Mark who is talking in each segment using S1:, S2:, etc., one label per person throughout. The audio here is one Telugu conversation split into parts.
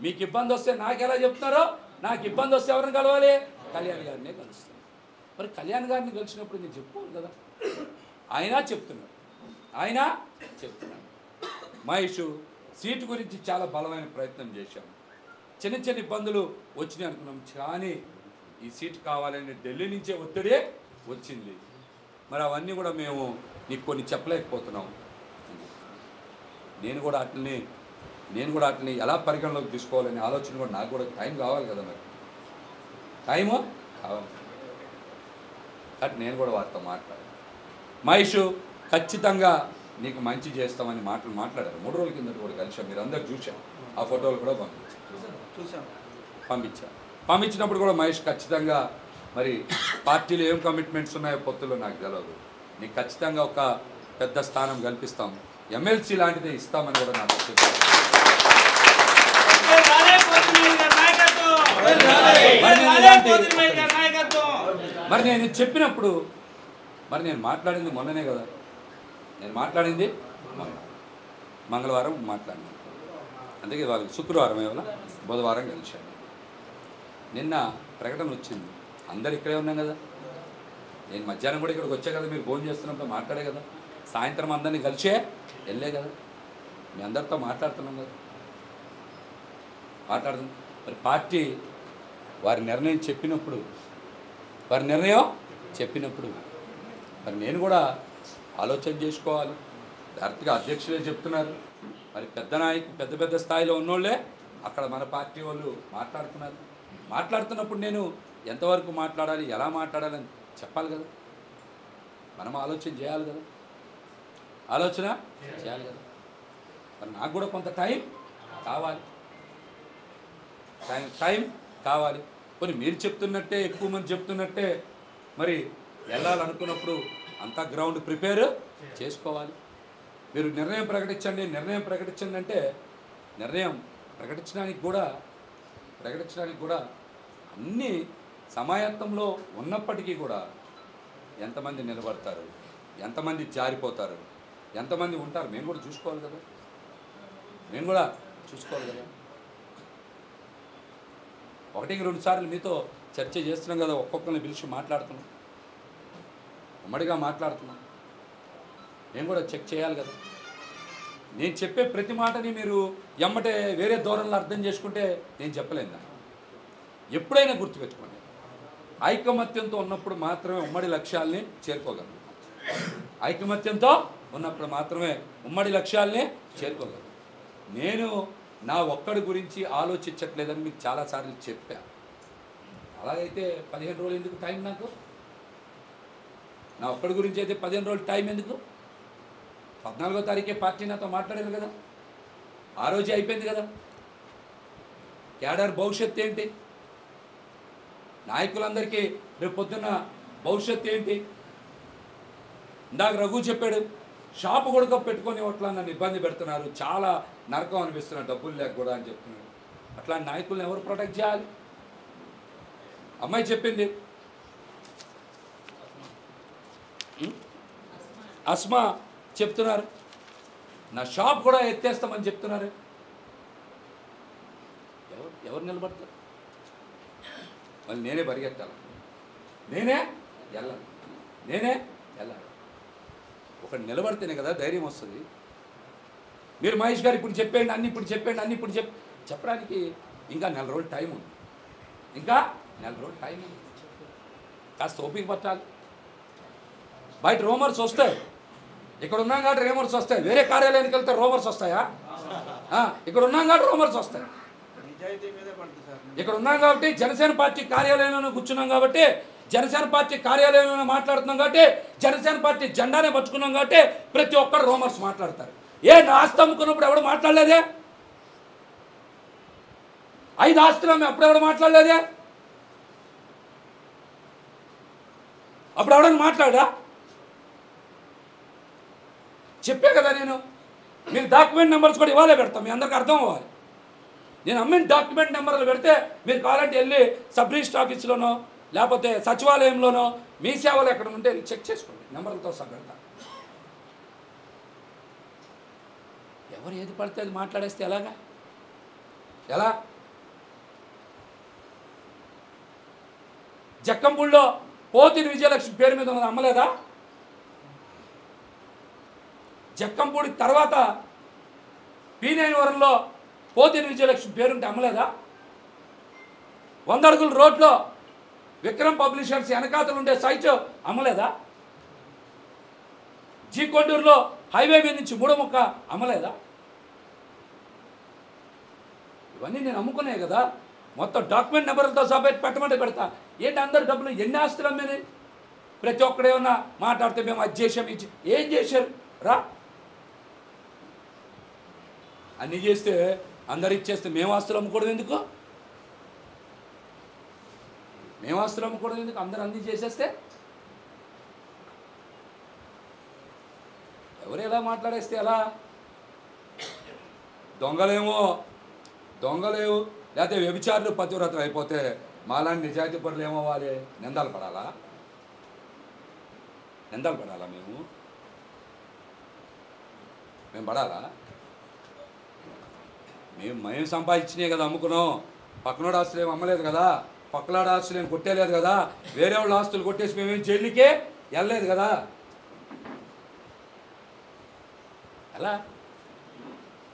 S1: మీకు ఇబ్బంది వస్తే నాకు ఎలా చెప్తున్నారో, నాకు ఇబ్బంది వస్తే ఎవరిని కలవాలి? కళ్యాణ్ గారినే కలుస్తాను. మరి కళ్యాణ్ గారిని కలిసినప్పుడు నేను చెప్పుకోను కదా. ఆయన చెప్తున్నాడు మహేష్ సీటు గురించి చాలా బలమైన ప్రయత్నం చేశాము. చిన్న చిన్న ఇబ్బందులు వచ్చినాయి అనుకున్నాం, కానీ ఈ సీటు కావాలని ఢిల్లీ నుంచే ఒత్తిడే వచ్చింది. మరి అవన్నీ కూడా మేము నీకు కొన్ని చెప్పలేకపోతున్నాం. నేను కూడా అట్లని ఎలా పరిగణలోకి తీసుకోవాలనే ఆలోచన కూడా నాకు కూడా టైం కావాలి కదా. మరి టైము కావాలి కాబట్టి నేను కూడా వారితో మాట్లాడాను. మహేష్ ఖచ్చితంగా నీకు మంచి చేస్తామని మాట్లాడారు. 3 రోజుల కింద కూడా కలిసాం, మీరు అందరు చూశారు. ఆ ఫోటోలు కూడా పంపించినప్పుడు కూడా మహేష్ ఖచ్చితంగా మరి పార్టీలో ఏం కమిట్మెంట్స్ ఉన్నాయో పొత్తులో నాకు తెలియదు, నీకు ఖచ్చితంగా ఒక పెద్ద స్థానం కల్పిస్తాం, ఎమ్మెల్సీ లాంటిదే ఇస్తామని కూడా నాకు చెప్పారు. మరి నేను చెప్పినప్పుడు మరి నేను మాట్లాడింది మొన్ననే కదా. నేను మాట్లాడింది మంగళవారం మాట్లాడినాను, అందుకే వాళ్ళకి శుక్రవారం ఏమైనా బుధవారం కలిశాను. నిన్న ప్రకటన వచ్చింది, అందరు ఇక్కడే ఉన్నాం కదా. నేను మధ్యాహ్నం కూడా ఇక్కడికి వచ్చా కదా, మీరు ఫోన్ చేస్తున్నప్పుడు మాట్లాడే కదా. సాయంత్రం అందరినీ కలిసే వెళ్ళే కదా, మీ అందరితో మాట్లాడుతున్నాం కదా. మాట్లాడుతున్నాం మరి పార్టీ వారి నిర్ణయం చెప్పినప్పుడు మరి నేను కూడా ఆలోచన చేసుకోవాలి. డైరెక్ట్గా అధ్యక్షులే చెప్తున్నారు, మరి పెద్ద స్థాయిలో ఉన్నోళ్ళే అక్కడ మన పార్టీ వాళ్ళు మాట్లాడుతున్నప్పుడు నేను ఎంతవరకు మాట్లాడాలి, ఎలా మాట్లాడాలని చెప్పాలి కదా. మనం ఆలోచన చేయాలి కదా. మరి నాకు కూడా కొంత టైం కావాలి. కొన్ని మీరు చెప్తున్నట్టే, ఎక్కువ మంది చెప్తున్నట్టే మరి వెళ్ళాలనుకున్నప్పుడు అంతా గ్రౌండ్ ప్రిపేర్ చేసుకోవాలి. మీరు నిర్ణయం ప్రకటించండి అంటే నిర్ణయం ప్రకటించడానికి కూడా అన్ని సమాయత్తంలో ఉన్నప్పటికీ కూడా ఎంతమంది నిలబడతారు, ఎంతమంది జారిపోతారు, ఎంతమంది ఉంటారు మేము కూడా చూసుకోవాలి కదా. ఒకటికి 2 సార్లు మీతో చర్చ చేస్తున్నాం కదా, ఒక్కొక్కరిని పిలిచి మాట్లాడుతున్నాం, ఉమ్మడిగా మాట్లాడుతున్నాం. మేము కూడా చెక్ చేయాలి కదా. నేను చెప్పే ప్రతి మాటని మీరు ఎమ్మటే వేరే ధోరణిలో అర్థం చేసుకుంటే నేను చెప్పలేను. ఎప్పుడైనా గుర్తుపెట్టుకోండి, ఐకమత్యంతో ఉన్నప్పుడు మాత్రమే ఉమ్మడి లక్ష్యాల్ని చేరుకోగలం. నేను నా ఒక్కడి గురించి ఆలోచించట్లేదని మీకు చాలాసార్లు చెప్పా. అలాగైతే 15 రోజులు ఎందుకు టైం? నాకు నా ఒక్కడి గురించి అయితే 15 రోజులు టైం ఎందుకు? 14వ తారీఖే పార్టీ నాతో మాట్లాడారు కదా, ఆ రోజే అయిపోయింది కదా. క్యాడర్ భవిష్యత్తు ఏంటి, నాయకులందరికీ రేపు పొద్దున్న భవిష్యత్తు ఏంటి? ఇందాక రఘు చెప్పాడు, షాపు కూడా పెట్టుకొని అట్లా నన్ను ఇబ్బంది పెడుతున్నారు, చాలా నరకం అనిపిస్తున్నారు, డబ్బులు లేక కూడా అని చెప్తున్నాడు. అట్లాంటి నాయకులను ఎవరు ప్రొటెక్ట్ చేయాలి? అమ్మాయి చెప్పింది, అస్మా చెప్తున్నారు, నా షాప్ కూడా ఎత్తేస్తామని చెప్తున్నారు. ఎవరు నిలబడతారు? మళ్ళీ నేనే పరిగెత్తాలి, నేనే వెళ్ళాలి. ఒకటి నిలబడితేనే కదా ధైర్యం వస్తుంది. మీరు మహేష్ గారు ఇప్పుడు చెప్పేయండి, అన్ని ఇప్పుడు చెప్పడానికి ఇంకా 4 రోజులు టైం ఉంది. కాస్త ఓపిక పట్టాలి. బయట రూమర్స్ వస్తాయి, ఇక్కడ ఉన్నాం కాబట్టి రూమర్స్ వస్తాయి. వేరే కార్యాలయానికి వెళ్తే రూమర్స్ వస్తాయా? ఇక్కడ ఉన్నాం కాబట్టి రూమర్స్ వస్తాయి. ఇక్కడ ఉన్నాం కాబట్టి జనసేన పార్టీ కార్యాలయంలో కూర్చున్నాం కాబట్టి, జనసేన పార్టీ కార్యాలయంలో మాట్లాడుతున్నాం కాబట్టి, జనసేన పార్టీ జెండానే పట్టుకున్నాం కాబట్టి ప్రతి ఒక్కరు రూమర్స్ మాట్లాడతారు. నా ఆస్తి అమ్ముకున్నప్పుడు ఎవడు మాట్లాడలేదే? 5 ఆస్తులు అప్పుడు ఎవడు మాట్లాడలేదే? అప్పుడు ఎవడని మాట్లాడా? చెప్పే కదా నేను. మీకు డాక్యుమెంట్ నెంబర్స్ కూడా ఇవాళే పెడతాం, మీ అందరికి అర్థం అవ్వాలి. నేను అమ్మిన డాక్యుమెంట్ నెంబర్లు పెడితే మీరు కావాలంటే వెళ్ళి సబ్ రిజిస్టర్ ఆఫీస్లోనో లేకపోతే సచివాలయంలోనో మీ సేవలు ఎక్కడ ఉంటే చెక్ చేసుకోండి, నెంబర్లతో సహా పెడతా. ఎవరు ఏది పడితే అది మాట్లాడేస్తే ఎలా? జక్కంపూడిలో పోతిని విజయలక్ష్మి పేరు మీద ఉన్నది అమ్మలేదా? జక్కంపూడి తర్వాత పీనేనివరంలో పోతిని విజయలక్ష్మి పేరుంటే అమ్మలేదా? 100 అడుగుల రోడ్లో విక్రమ్ పబ్లిషర్స్ వెనకాతలు ఉండే సైట్ అమ్మలేదా? జీ కొండూరులో హైవే మీద నుంచి మూడముక్క అమ్మలేదా? ఇవన్నీ నేను అమ్ముకునే కదా, మొత్తం డాక్యుమెంట్ నెంబర్లతో సహా పెట్టమంటే పెడతా. ఏంటి అందరు డబ్బులు ఎన్ని ఆస్తులు అమ్మేది? ప్రతి ఒక్కడేమన్నా మాట్లాడితే మేము అది చేసాం ఇచ్చి ఏం చేశారు రా? అన్నీ చేస్తే అందరు ఇచ్చేస్తే మేము ఆస్తులు అమ్ముకోవడం ఎందుకు? మేము ఆస్తులు అమ్ముకోవడం ఎందుకు? అందరు అన్నీ చేసేస్తే ఎవరు ఎలా మాట్లాడేస్తే ఎలా? దొంగలేమో దొంగలేవు, లేకపోతే వ్యభిచారులు పతివ్రతలు అయిపోతే మాలాంటి నిజాయితీ పరులు ఏమవ్వాలి? నిందాలు పడాలా? నిందాలు పడాలా? మేము పడాలా? మేము సంపాదించినే కదా అమ్ముకున్నాం. పక్కనోడు ఆస్తులు ఏమి అమ్మలేదు కదా, పక్కలాడు ఆస్తులు ఏమి కొట్టేలేదు కదా, వేరే వాళ్ళ ఆస్తులు కొట్టేసి మేమేం జైలుకే వెళ్ళలేదు కదా. ఎలా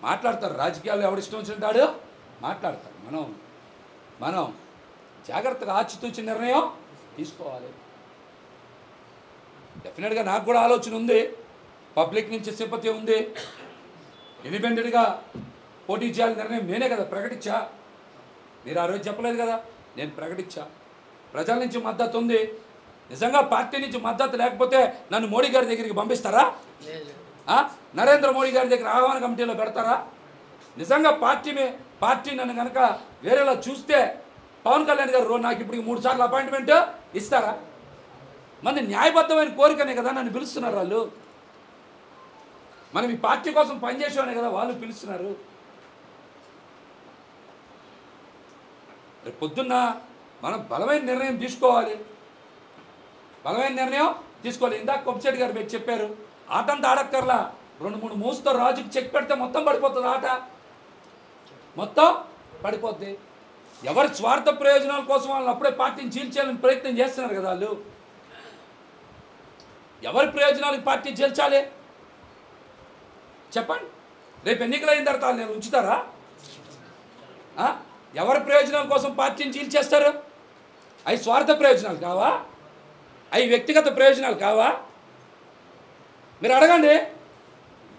S1: మాట్లాడతారు? రాజకీయాల్లో ఎవడిష్టం వచ్చినట్టాడు మాట్లాడతారు. మనం జాగ్రత్తగా ఆచితూచి నిర్ణయం తీసుకోవాలి. డెఫినెట్గా నాకు కూడా ఆలోచన ఉంది, పబ్లిక్ నుంచి సింపతి ఉంది. ఇండిపెండెంట్గా పోటీ చేయాలని నిర్ణయం నేనే కదా ప్రకటించా. మీరు ఆ రోజు చెప్పలేదు కదా, నేను ప్రకటించా. ప్రజల నుంచి మద్దతు ఉంది. నిజంగా పార్టీ నుంచి మద్దతు లేకపోతే నన్ను మోడీ గారి దగ్గరికి పంపిస్తారా? నరేంద్ర మోడీ గారి దగ్గర ఆహ్వాన కమిటీలో పెడతారా? నిజంగా పార్టీ నన్ను కనుక వేరేలా చూస్తే పవన్ కళ్యాణ్ గారు నాకు ఇప్పుడు 3 సార్లు అపాయింట్మెంట్ ఇస్తారా? మన న్యాయబద్ధమైన కోరికనే కదా నన్ను పిలుస్తున్నారు వాళ్ళు. మనం ఈ పార్టీ కోసం పనిచేసేవానే కదా వాళ్ళు పిలుస్తున్నారు. రేపు పొద్దున్న మనం బలమైన నిర్ణయం తీసుకోవాలి. ఇందాక కొబ్బిశెట్టి గారు మీరు చెప్పారు, ఆటంతా ఆడక్కర్లా, 2-3 మూసుతో రాజుకి చెక్ పెడితే మొత్తం పడిపోతుంది. ఆట మొత్తం పడిపోద్ది. ఎవరి స్వార్థ ప్రయోజనాల కోసం వాళ్ళని అప్పుడే పార్టీని చీల్చేయాలని ప్రయత్నం చేస్తున్నారు కదా వాళ్ళు. ఎవరి ప్రయోజనాలకు పార్టీ చీల్చాలి చెప్పండి? రేపు ఎన్నికలు అయిన తర్వాత నేను ఉంచుతారా? ఎవరి ప్రయోజనాల కోసం పార్టీని చీల్చేస్తారు? అవి స్వార్థ ప్రయోజనాలు కావా? అవి వ్యక్తిగత ప్రయోజనాలు కావా? మీరు అడగండి,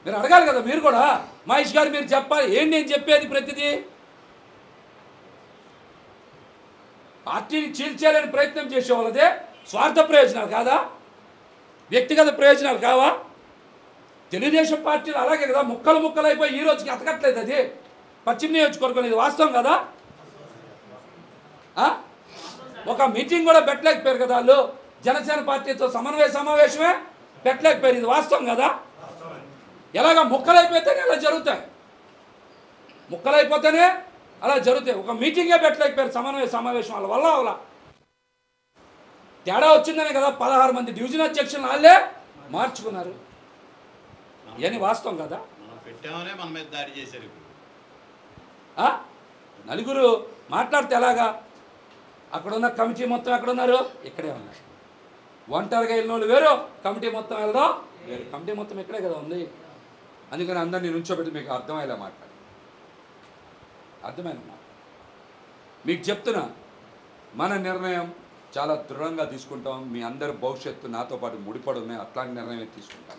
S1: మీరు అడగాలి కదా. మీరు కూడా మహేష్ గారు మీరు చెప్పాలి. ఏంటి నేను చెప్పేది? ప్రతిదీ పార్టీని చీల్చేయాలని ప్రయత్నం చేసేవాళ్ళదే స్వార్థ ప్రయోజనాలు కాదా? వ్యక్తిగత ప్రయోజనాలు కావా? తెలుగుదేశం పార్టీలు అలాగే కదా, ముక్కలు అయిపోయి ఈ రోజుకి అతకట్లేదు. అది పశ్చిమ నియోజకవర్గం, ఇది వాస్తవం కదా. ఒక మీటింగ్ కూడా పెట్టలేకపోయారు కదా వాళ్ళు. జనసేన పార్టీతో సమావేశమే పెట్టలేకపోయారు. ఇది వాస్తవం కదా. ఎలాగ ముక్కలైపోతేనే అలా జరుగుతాయి, ఒక మీటింగే పెట్టలేకపోయారు సమావేశం వాళ్ళ వల్ల తేడా వచ్చిందనే కదా 16 మంది డివిజన్ అధ్యక్షులను వాళ్ళే మార్చుకున్నారు. ఇవన్నీ వాస్తవం కదా. నలుగురు మాట్లాడితే ఎలాగా? అక్కడున్న కమిటీ మొత్తం ఎక్కడున్నారు? ఇక్కడే ఉన్నారు. ఒంటరిగా వెళ్ళిన వాళ్ళు వేరు, కమిటీ మొత్తం వెళ్దాం వేరు. కమిటీ మొత్తం ఇక్కడే కదా ఉంది. అందుకని అందరినీ నుంచోబెట్టి మీకు అర్థమయ్యేలా మాట్లాడు. అర్థమైన మాట మీకు చెప్తున్నా, మన నిర్ణయం చాలా దృఢంగా తీసుకుంటాం. మీ అందరి భవిష్యత్తు నాతో పాటు ముడిపడి ఉన్నాయి. అట్లాంటి నిర్ణయం తీసుకుంటాం.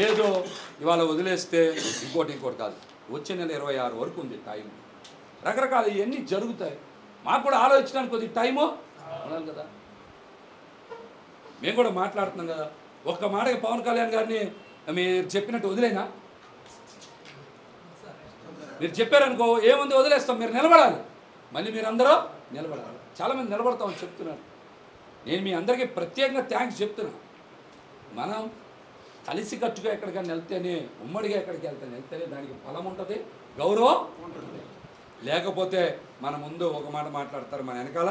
S1: ఏదో ఇవాళ వదిలేస్తే ఇంకోటి కాదు. వచ్చే నెల 26 వరకు ఉంది టైం. రకరకాల ఇవన్నీ జరుగుతాయి. మాకు కూడా ఆలోచించడానికి కొద్దిగా టైము ఉండాలి కదా. మేము కూడా మాట్లాడుతున్నాం కదా. ఒక్క మాటకి పవన్ కళ్యాణ్ గారిని మీరు చెప్పినట్టు వదిలేనా? మీరు చెప్పారనుకో ఏముంది వదిలేస్తాం. మీరు నిలబడాలి, మళ్ళీ మీరు అందరూ నిలబడాలి. చాలామంది నిలబడతామని చెప్తున్నారు. నేను మీ అందరికీ ప్రత్యేకంగా థ్యాంక్స్ చెప్తున్నా. మనం కలిసికట్టుగా ఎక్కడికైనా వెళ్తేనే, ఉమ్మడిగా ఎక్కడికి వెళ్తేనే దానికి ఫలం ఉంటుంది, గౌరవం ఉంటుంది. లేకపోతే మన ముందు ఒక మాట మాట్లాడతారు, మన వెనకాల